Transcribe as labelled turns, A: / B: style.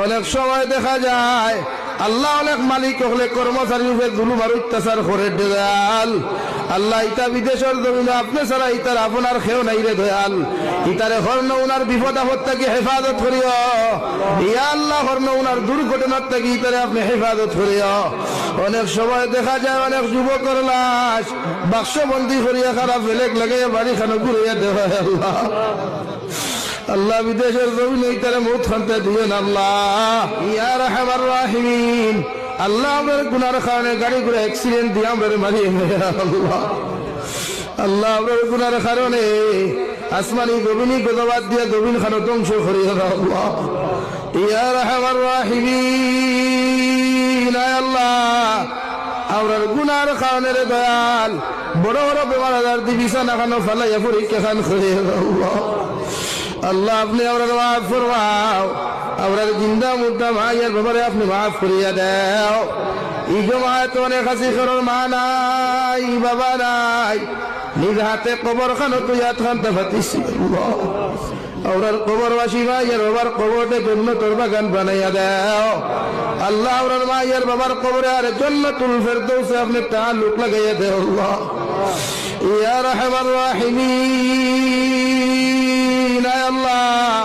A: অনেক সময় দেখা যায় আল্লাহ অনেক মালিক হলে কর্মচারীর উপরে জুলুম আর অত্যাচার করে দয়াল। আল্লাহ ইতা বিদেশের জমিনে আপনি ছাড়া ইতার আপনার খেও নাই রে দয়াল। ইতারে হর্ণ উনার বিপদ আপদ থেকে হেফাজত করিও ইয়া আল্লাহ, হর্ণ উনার দুর্ঘটনার থেকে ইতারে আপনি হেফাজত করিও। অনেক সময় দেখা যায় অনেক যুবকের লাশ বাক্সবন্দি করিয়া খারাপ ফেলেক লাগাইয়া বাড়ি খানো ঘুরিয়া দেওয়া। আল্লাহ আল্লাহ বিদেশের জমিনে ইতারে মৌত খানতে দিয়েন আল্লাহ ইয়া রাহমার রাহিমিন। আল্লাহ আমাদের গুনার কারণে গাড়ি ঘোড়া অ্যাক্সিডেন্ট দিয়ে আমাদের মারিয়ে আল্লাহ। আল্লাহ আমাদের গুনার কারণে আসমানি জমিনি গোদাবাদ দিয়ে জমিন খানো ধ্বংস করিয়ে আল্লাহ ইয়া রাহমার রাহিমিন। আল্লাহ আমরার গুনার কারণে রে দয়াল বড় বড় বেমার আজার দি বিছানা খানো ফালাইয়া পরীক্ষা খান করে আল্লাহ। আল্লাহ আপনি আমরা মাফ ফরমাও, আমরা জিন্দা মুদ্দা মায়ের ব্যাপারে আপনি মাফ করিয়া দেও। এই জমায় তো অনেক হাসি করার মা নাই বাবা নাই, নিজ হাতে কবর খানো তুই হাত খানতে পাতিছি আমরার কবরবাসী মায়ের বাবার কবরটা জন্নতুল বাগান বানাইয়া দেও। আল্লাহ আমরার মায়ের বাবার কবরে আর জন্নতুল ফেরদৌসে আপনি তাআল্লুক লাগাইয়া দেও আল্লাহ ইয়া রাহমার রাহিমিন। আল্লাহ